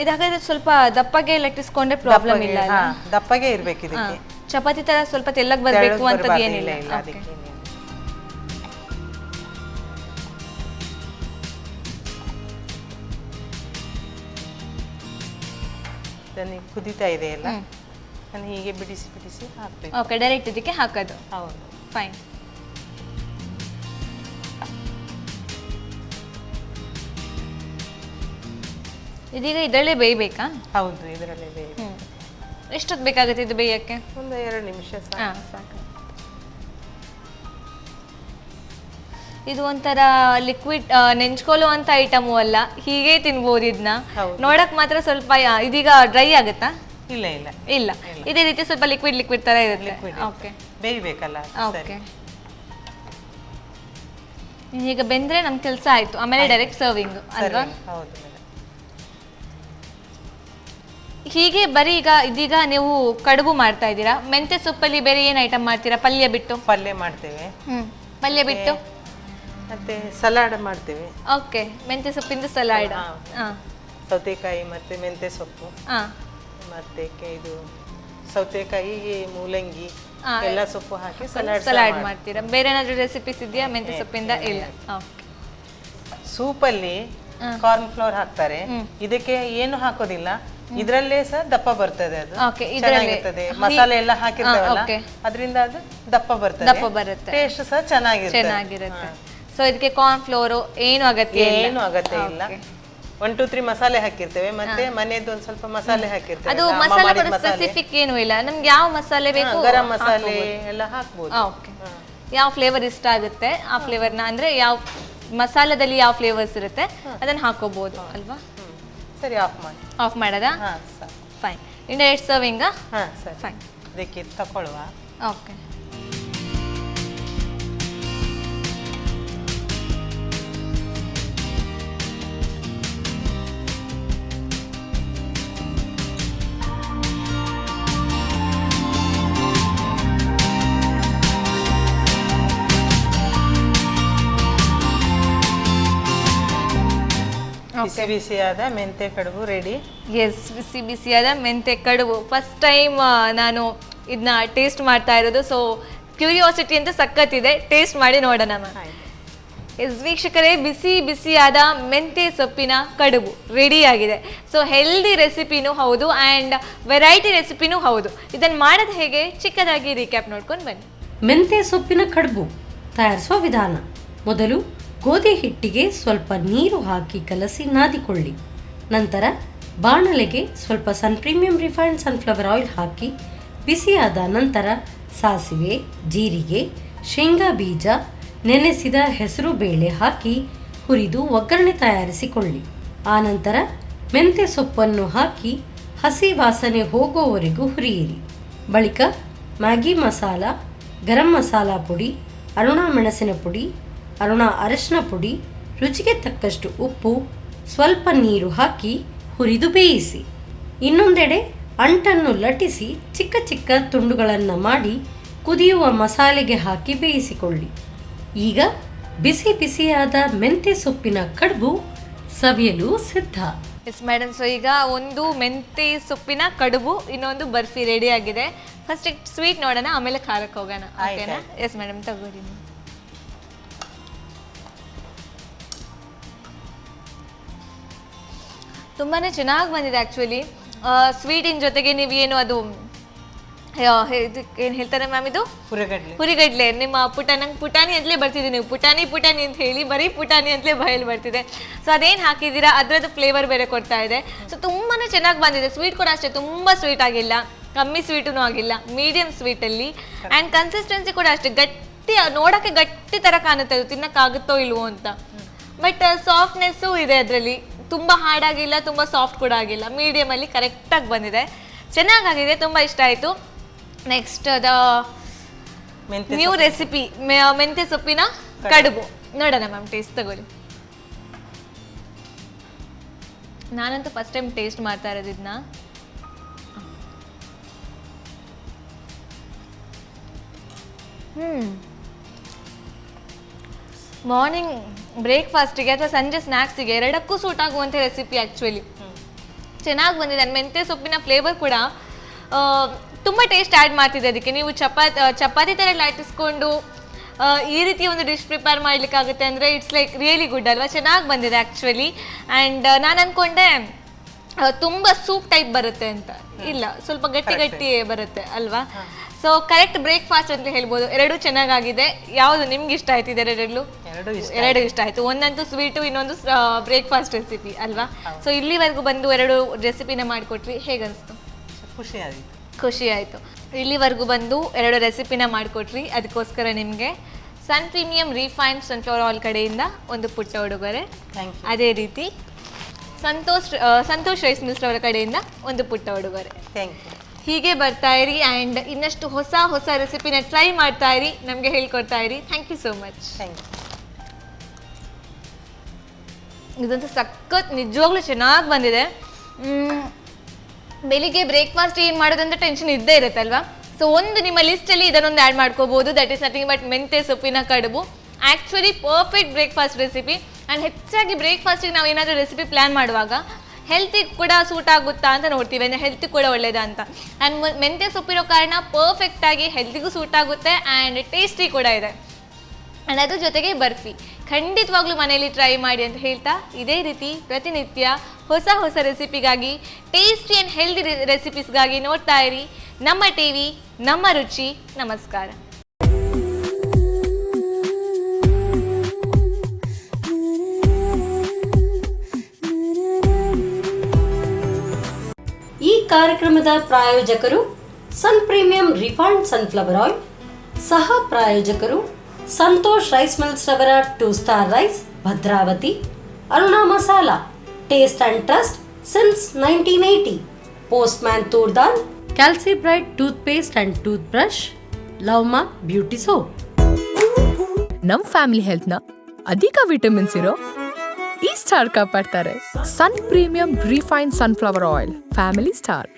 ಇದಾಗಾದ್ರೆ ಸ್ವಲ್ಪ ದಪ್ಪಗೆ ಲಟ್ಟಿಸ್ಕೊಂಡ್ರೆ ಪ್ರಾಬ್ಲಮ್ ಇಲ್ಲ ಅಲ್ಲ? ದಪ್ಪಗೆ ಇರ್ಬೇಕು ಇದಕ್ಕೆ. ಚಪಾತಿ ತರ ಸ್ವಲ್ಪ ತೆಳ್ಳಗೆ ಬರಬೇಕು ಅಂತದ್ದು ಏನಿಲ್ಲ. ಕುದೀತಾ ಇದೆ ಅಲ್ಲ, ನಾನು ಹೀಗೆ ಬಿಡಿಸಿ ಬಿಡಿಸಿ ಹಾಕ್ಬೇಕು. ಓಕೆ, ಡೈರೆಕ್ಟ್ ಇದಕ್ಕೆ ಹಾಕೋದು. ಹೌದು. ಫೈನ್. ಇದೀಗ ಇದರಲ್ಲೇ ಬೇಯಬೇಕಾ? ಹೌದು, ಇದರಲ್ಲೇ ಬೇಯಬೇಕು. ಎಷ್ಟೊತ್ತು ಬೇಕಾಗುತ್ತೆ ಇದು ಬೇಯಕ್ಕೆ? ಒಂದು 2 ನಿಮಿಷ ಸಾಕು. ಇದು ಒಂಥರ ಲಿಕ್ವಿಡ್ ನೆಂಚ್ಕೊಳ್ಳುವಂತ ಐಟಮು ಅಲ್ಲ, ಹೀಗೆ ತಿನ್ಬೋದು ಇದನ್ನ. ನೋಡಕ್ ಮಾತ್ರ ಸ್ವಲ್ಪ ಇದೀಗ ಡ್ರೈ ಆಗುತ್ತಾ? ಇಲ್ಲ ಇಲ್ಲ ಇಲ್ಲ, ಇದೇ ರೀತಿ ಸ್ವಲ್ಪ ಲಿಕ್ವಿಡ್ ತರ ಇರುತ್ತೆ. ಓಕೆ, ಬೇಯಬೇಕಲ್ಲ. ಓಕೆ. ಈಗ ಬೆಂದ್ರೆ ನಮ್ ಕೆಲಸ ಆಯ್ತು, ಆಮೇಲೆ ಡೈರೆಕ್ಟ್ ಸರ್ವಿಂಗ್ ಅಲ್ವಾ? ಹೌದು. ಹೀಗೆ ಬರೀ ಇದೀಗ ನೀವು ಕಡುಬು ಮಾಡ್ತಾ ಇದ್ದೀರಾ, ಮೆಂತ್ಯ ಸೊಪ್ಪಲ್ಲಿ ಬೇರೆ ಏನ್ ಐಟಮ್ ಮಾಡ್ತೀರಾ ಪಲ್ಯ ಬಿಟ್ಟು? ಪಲ್ಯ ಮಾಡ್ತೇವೆ. ಪಲ್ಯ ಬಿಟ್ಟು ಮತ್ತೆ ಸಲಾಡ್ ಮಾಡ್ತೇವೆ. ಓಕೆ, ಮೆಂತ್ಯ ಸೊಪ್ಪಿಂದ ಸಲಾಡ್. ಸೌತೆಕಾಯಿ ಮತ್ತೆ ಮೆಂತ್ಯ ಸೊಪ್ಪು, ಮತ್ತೆ ಇದು ಸೌತೆಕಾಯಿ, ಮೂಲಂಗಿ ಎಲ್ಲ ಸೊಪ್ಪು ಹಾಕಿ ಸಲಾಡ್ ಮಾಡ್ತೀರಾ. ಬೇರೆ ಏನಾದ್ರೂ ರೆಸಿಪೀಸ್ ಇದೆಯಾ ಮೆಂತ್ಯ ಸೊಪ್ಪಿಂದ? ಇಲ್ಲ. ಓಕೆ. ಸೂಪಲ್ಲಿ ಕಾರ್ನ್ ಫ್ಲೋರ್ ಹಾಕ್ತಾರೆ, ಇದಕ್ಕೆ ಏನು ಹಾಕೋದಿಲ್ಲ, ಇದ್ರಲ್ಲೇ ಸಹ ದಪ್ಪ ಬರ್ತದೆ. ಅದು ಚೆನ್ನಾಗಿರ್ತದೆ, ಮಸಾಲೆ ಎಲ್ಲ ಹಾಕಿರ್ತೇವಲ್ಲ ಅದರಿಂದ ಅದು ದಪ್ಪ ಬರುತ್ತೆ, ಟೇಸ್ಟ್ ಸಹ ಚೆನ್ನಾಗಿರುತ್ತೆ. ಸೊ ಇದಕ್ಕೆ ಕಾರ್ನ್ ಫ್ಲೋರ್ ಏನು ಅಗತ್ಯ ಇಲ್ಲ. 1 2 3 ಮಸಾಲೆ ಹಾಕಿರ್ತೇವೆ, ಮತ್ತೆ ಮನೆಯದ್ದು ಒಂದ್ ಸ್ವಲ್ಪ ಮಸಾಲೆ ಹಾಕಿರ್ತೇವೆ. ಅದು ಮಸಾಲೆ ಸ್ಪೆಸಿಫಿಕ್ ಏನು ಇಲ್ಲ, ನಮ್ಗೆ ಯಾವ ಮಸಾಲೆ ಬೇಕು ಗರಂ ಮಸಾಲೆ ಎಲ್ಲ ಹಾಕ್ಬೋದು. ಓಕೆ, ಯಾವ ಫ್ಲೇವರ್ ಇಷ್ಟ ಆಗುತ್ತೆ ಆ ಫ್ಲೇವರ್ನ, ಅಂದ್ರೆ ಯಾವ ಮಸಾಲದಲ್ಲಿ ಯಾವ ಫ್ಲೇವರ್ಸ್ ಇರುತ್ತೆ ಅದನ್ನ ಹಾಕೋಬಹುದು ಅಲ್ವಾ? ಸರಿ, ಆಫ್ ಮಾಡೋದಾ? ಫೈನ್. Indirect serving? ಸರಿ, ಫೈನ್. ಅದಕ್ಕೆ ತಕೊಳ್ಳುವ. ಓಕೆ. ಬಿಸಿ ಬಿಸಿಯಾದ ಮೆಂತೆ ಕಡುಬು ರೆಡಿ. ಎಸ್, ಬಿಸಿ ಬಿಸಿಯಾದ ಮೆಂತೆ ಕಡುಬು ಫಸ್ಟ್ ಟೈಮ್ ನಾನು ಇದನ್ನ ಟೇಸ್ಟ್ ಮಾಡ್ತಾ ಇರೋದು. ಸೊ ಕ್ಯೂರಿಯಾಸಿಟಿ ಅಂತ ಸಖತ್ತಿದೆ, ಟೇಸ್ಟ್ ಮಾಡಿ ನೋಡೋಣ. ಎಸ್ ವೀಕ್ಷಕರೇ, ಬಿಸಿ ಬಿಸಿಯಾದ ಮೆಂತೆ ಸೊಪ್ಪಿನ ಕಡುಬು ರೆಡಿ ಆಗಿದೆ. ಸೊ ಹೆಲ್ದಿ ರೆಸಿಪಿನೂ ಹೌದು ಆ್ಯಂಡ್ ವೆರೈಟಿ ರೆಸಿಪಿನೂ ಹೌದು. ಇದನ್ನು ಮಾಡೋದು ಹೇಗೆ ಚಿಕ್ಕದಾಗಿ ರೀಕ್ಯಾಪ್ ನೋಡ್ಕೊಂಡು ಬನ್ನಿ. ಮೆಂತೆ ಸೊಪ್ಪಿನ ಕಡುಬು ತಯಾರಿಸುವ ವಿಧಾನ: ಮೊದಲು ಗೋಧಿ ಹಿಟ್ಟಿಗೆ ಸ್ವಲ್ಪ ನೀರು ಹಾಕಿ ಕಲಸಿ ನಾದಿಕೊಳ್ಳಿ. ನಂತರ ಬಾಣಲೆಗೆ ಸ್ವಲ್ಪ ಪ್ರೀಮಿಯಂ ರಿಫೈನ್ಡ್ ಸನ್ಫ್ಲವರ್ ಆಯಿಲ್ ಹಾಕಿ ಬಿಸಿಯಾದ ನಂತರ ಸಾಸಿವೆ, ಜೀರಿಗೆ, ಶೇಂಗಾ ಬೀಜ, ನೆನೆಸಿದ ಹೆಸರು ಬೇಳೆ ಹಾಕಿ ಹುರಿದು ಒಗ್ಗರಣೆ ತಯಾರಿಸಿಕೊಳ್ಳಿ. ಆನಂತರ ಮೆಂತ್ಯ ಸೊಪ್ಪನ್ನು ಹಾಕಿ ಹಸಿ ವಾಸನೆ ಹೋಗುವವರೆಗೂ ಹುರಿಯಿರಿ. ಬಳಿಕ ಮ್ಯಾಗಿ ಮಸಾಲ, ಗರಂ ಮಸಾಲ ಪುಡಿ, ಅರುಣಾ ಮೆಣಸಿನ ಪುಡಿ, ಅರುಣಾ ಅರಶಿನ ಪುಡಿ, ರುಚಿಗೆ ತಕ್ಕಷ್ಟು ಉಪ್ಪು, ಸ್ವಲ್ಪ ನೀರು ಹಾಕಿ ಹುರಿದು ಬೇಯಿಸಿ. ಇನ್ನೊಂದೆಡೆ ಅಂಟನ್ನು ಲಟ್ಟಿಸಿ ಚಿಕ್ಕ ಚಿಕ್ಕ ತುಂಡುಗಳನ್ನು ಮಾಡಿ ಕುದಿಯುವ ಮಸಾಲೆಗೆ ಹಾಕಿ ಬೇಯಿಸಿಕೊಳ್ಳಿ. ಈಗ ಬಿಸಿ ಬಿಸಿಯಾದ ಮೆಂತ್ಯ ಸೊಪ್ಪಿನ ಕಡುಬು ಸವಿಯಲು ಸಿದ್ಧ. ಎಸ್ ಮೇಡಮ್, ಸೊ ಈಗ ಒಂದು ಮೆಂತ್ಯ ಸೊಪ್ಪಿನ ಕಡುಬು, ಇನ್ನೊಂದು ಬರ್ಫಿ ರೆಡಿ ಆಗಿದೆ. ಫಸ್ಟ್ ಸ್ವೀಟ್ ನೋಡೋಣ, ಆಮೇಲೆ ಖಾರಕ್ಕೆ ಹೋಗೋಣ. ಓಕೆನಾ? ಎಸ್ ಮೇಡಮ್, ತಗೋರಿ. ತುಂಬಾ ಚೆನ್ನಾಗಿ ಬಂದಿದೆ ಆ್ಯಕ್ಚುಲಿ. ಸ್ವೀಟಿನ ಜೊತೆಗೆ ನೀವು ಏನು ಅದು ಇದಕ್ಕೆ ಏನು ಹೇಳ್ತಾರೆ ಮ್ಯಾಮ್, ಇದು ಹುರಿಗಡ್ಲೆ. ನಿಮ್ಮ ನಂಗೆ ಪುಟಾಣಿ ಅಂತಲೇ ಬರ್ತಿದೆ, ನೀವು ಪುಟಾಣಿ ಅಂತ ಹೇಳಿ ಬರೀ ಪುಟಾಣಿ ಅಂತಲೇ ಬಾಯಲ್ಲಿ ಬರ್ತಿದೆ. ಸೊ ಅದೇನು ಹಾಕಿದ್ದೀರಾ ಅದರದ್ದು ಫ್ಲೇವರ್ ಬೇರೆ ಕೊಡ್ತಾ ಇದೆ. ಸೊ ತುಂಬಾ ಚೆನ್ನಾಗಿ ಬಂದಿದೆ. ಸ್ವೀಟ್ ಕೂಡ ಅಷ್ಟೇ, ತುಂಬ ಸ್ವೀಟ್ ಆಗಿಲ್ಲ, ಕಮ್ಮಿ ಸ್ವೀಟೂ ಆಗಿಲ್ಲ, ಮೀಡಿಯಂ ಸ್ವೀಟಲ್ಲಿ. ಆ್ಯಂಡ್ ಕನ್ಸಿಸ್ಟೆನ್ಸಿ ಕೂಡ ಅಷ್ಟೇ ಗಟ್ಟಿ, ನೋಡೋಕ್ಕೆ ಗಟ್ಟಿ ಥರ ಕಾಣುತ್ತೆ, ಅದು ತಿನ್ನೋಕ್ಕಾಗುತ್ತೋ ಇಲ್ವೋ ಅಂತ. ಬಟ್ ಸಾಫ್ಟ್ನೆಸ್ಸು ಇದೆ ಅದರಲ್ಲಿ, ತುಂಬ ಹಾರ್ಡಾಗಿಲ್ಲ, ತುಂಬ ಸಾಫ್ಟ್ ಕೂಡ ಆಗಿಲ್ಲ, ಮೀಡಿಯಮಲ್ಲಿ ಕರೆಕ್ಟಾಗಿ ಬಂದಿದೆ, ಚೆನ್ನಾಗಾಗಿದೆ, ತುಂಬ ಇಷ್ಟ ಆಯಿತು. ನೆಕ್ಸ್ಟ್ ದ ನ್ಯೂ ರೆಸಿಪಿ ಮೆಂತ್ಯ ಸೊಪ್ಪಿನ ಕಡುಬು ನೋಡೋಣ ಮ್ಯಾಮ್, ಟೇಸ್ಟ್ ತಗೊಳ್ಳಿ. ನಾನಂತೂ ಫಸ್ಟ್ ಟೈಮ್ ಟೇಸ್ಟ್ ಮಾಡ್ತಾ ಇರೋದು ಇದನ್ನ. ಮಾರ್ನಿಂಗ್ ಬ್ರೇಕ್ಫಾಸ್ಟಿಗೆ ಅಥವಾ ಸಂಜೆ ಸ್ನ್ಯಾಕ್ಸಿಗೆ ಎರಡಕ್ಕೂ ಸೂಟ್ ಆಗುವಂಥ ರೆಸಿಪಿ ಆ್ಯಕ್ಚುಲಿ. ಚೆನ್ನಾಗಿ ಬಂದಿದೆ. ಮೆಂತ್ಯ ಸೊಪ್ಪಿನ ಫ್ಲೇವರ್ ಕೂಡ ತುಂಬ ಟೇಸ್ಟ್ ಆ್ಯಡ್ ಮಾಡ್ತಿದೆ ಅದಕ್ಕೆ. ನೀವು ಚಪಾತಿ ಥರ ಲಾಟಿಸ್ಕೊಂಡು ಈ ರೀತಿ ಒಂದು ಡಿಶ್ ಪ್ರಿಪೇರ್ ಮಾಡಲಿಕ್ಕಾಗುತ್ತೆ ಅಂದರೆ ಇಟ್ಸ್ ಲೈಕ್ ರಿಯಲಿ ಗುಡ್ ಅಲ್ವಾ. ಚೆನ್ನಾಗಿ ಬಂದಿದೆ ಆ್ಯಕ್ಚುಲಿ. ಆ್ಯಂಡ್ ನಾನು ಅಂದ್ಕೊಂಡೆ ತುಂಬ ಸೂಪ್ ಟೈಪ್ ಬರುತ್ತೆ ಅಂತ, ಇಲ್ಲ ಸ್ವಲ್ಪ ಗಟ್ಟಿ ಬರುತ್ತೆ ಅಲ್ವಾ. ಸೊ ಕರೆಕ್ಟ್ ಬ್ರೇಕ್ಫಾಸ್ಟ್ ಅಂತ ಹೇಳ್ಬೋದು. ಎರಡೂ ಚೆನ್ನಾಗಾಗಿದೆ. ಯಾವುದು ನಿಮ್ಗೆ ಇಷ್ಟ ಆಯ್ತು? ಎರಡು ಇಷ್ಟ ಆಯಿತು. ಒಂದಂತೂ ಸ್ವೀಟು, ಇನ್ನೊಂದು ಬ್ರೇಕ್ಫಾಸ್ಟ್ ರೆಸಿಪಿ ಅಲ್ವಾ. ಸೊ ಇಲ್ಲಿವರೆಗೂ ಬಂದು ಎರಡು ರೆಸಿಪಿನ ಮಾಡಿಕೊಟ್ರಿ, ಹೇಗನ್ನಿಸ್ತು? ಖುಷಿ ಆಯಿತು. ಇಲ್ಲಿವರೆಗೂ ಬಂದು ಎರಡು ರೆಸಿಪಿನ ಮಾಡಿಕೊಟ್ರಿ, ಅದಕ್ಕೋಸ್ಕರ ನಿಮಗೆ ಸನ್ ಪ್ರೀಮಿಯಂ ರಿಫೈನ್ಡ್ ಸನ್ಫ್ಲವರ್ ಆಯಿಲ್ ಕಡೆಯಿಂದ ಒಂದು ಪುಟ್ಟ ಉಡುಗೊರೆ. ಅದೇ ರೀತಿ ಸಂತೋಷ್ ರೈಸ್ ಮಿಲ್ಸ್ ಅವರ ಕಡೆಯಿಂದ ಒಂದು ಪುಟ್ಟ ಉಡುಗೊರೆ. ಹೀಗೆ ಬರ್ತಾ ಇರಿ ಆ್ಯಂಡ್ ಇನ್ನಷ್ಟು ಹೊಸ ರೆಸಿಪಿನ ಟ್ರೈ ಮಾಡ್ತಾ ಇರಿ, ನಮಗೆ ಹೇಳ್ಕೊಡ್ತಾ ಇರಿ. Thank you so much. ಇದಂತೂ ಸಖತ್ ನಿಜವಾಗ್ಲೂ ಚೆನ್ನಾಗಿ ಬಂದಿದೆ. ಬೆಳಿಗ್ಗೆ ಬ್ರೇಕ್ಫಾಸ್ಟ್ ಏನು ಮಾಡೋದಂತ ಟೆನ್ಷನ್ ಇದ್ದೇ ಇರುತ್ತಲ್ವಾ. ಸೊ ಒಂದು ನಿಮ್ಮ ಲಿಸ್ಟಲ್ಲಿ ಇದನ್ನೊಂದು ಆ್ಯಡ್ ಮಾಡ್ಕೋಬೋದು. ದಟ್ ಈಸ್ ನಥಿಂಗ್ ಬಟ್ ಮೆಂತ್ಯ ಸೊಪ್ಪಿನ ಕಡುಬು. Actually perfect breakfast recipe. And ಹೆಚ್ಚಾಗಿ ಬ್ರೇಕ್ಫಾಸ್ಟಿಗೆ ನಾವು ಏನಾದರೂ ರೆಸಿಪಿ ಪ್ಲ್ಯಾನ್ ಮಾಡುವಾಗ ಹೆಲ್ತಿಗೆ ಕೂಡ ಸೂಟ್ ಆಗುತ್ತಾ ಅಂತ ನೋಡ್ತೀವಿ, ಅಂದರೆ ಹೆಲ್ತಿಗೆ ಕೂಡ ಒಳ್ಳೇದಾ ಅಂತ. ಆ್ಯಂಡ್ ಮೆಂತ್ಯ ಸೊಪ್ಪಿರೋ ಕಾರಣ ಪರ್ಫೆಕ್ಟಾಗಿ ಹೆಲ್ತಿಗೂ ಸೂಟ್ ಆಗುತ್ತೆ ಆ್ಯಂಡ್ ಟೇಸ್ಟಿ ಕೂಡ ಇದೆ. ಆ್ಯಂಡ್ ಅದ್ರ ಜೊತೆಗೆ ಬರ್ಫಿ ಖಂಡಿತವಾಗ್ಲೂ ಮನೆಯಲ್ಲಿ ಟ್ರೈ ಮಾಡಿ ಅಂತ ಹೇಳ್ತಾ, ಇದೇ ರೀತಿ ಪ್ರತಿನಿತ್ಯ ಹೊಸ ರೆಸಿಪಿಗಾಗಿ, ಟೇಸ್ಟಿ ಆ್ಯಂಡ್ ಹೆಲ್ದಿ ರೆಸಿಪೀಸ್ಗಾಗಿ ನೋಡ್ತಾ ಇರಿ ನಮ್ಮ ಟಿವಿ, ನಮ್ಮ ರುಚಿ. ನಮಸ್ಕಾರ. ಈ ಕಾರ್ಯಕ್ರಮದ ಪ್ರಾಯೋಜಕರು ಸನ್ ಪ್ರೀಮಿಯಂ ರಿಫೈನ್ಡ್ ಸನ್ಫ್ಲವರ್ ಆಯಿಲ್, ಸಹ ಪ್ರಾಯೋಜಕರು ಸಂತೋಷ್ ರೈಸ್ ಮಿಲ್ಸ್ ರವರ 2 star rice Bhadravati, Aruna masala taste and trust since 1980, postman toor dal, ಕ್ಯಾಲ್ಸಿ bright tooth paste and tooth brush, ಲವ್ಮಾ beauty soap. ನಮ್ ಫ್ಯಾಮಿಲಿ ಹೆಲ್ತ್ ನ ಅಧಿಕ ವಿಟಮಿನ್ಸ್ ಇರೋ ಈ ಸ್ಟಾರ್ ಕಾಪಾಡ್ತಾರೆ. ಸನ್ premium refined sunflower oil, family star.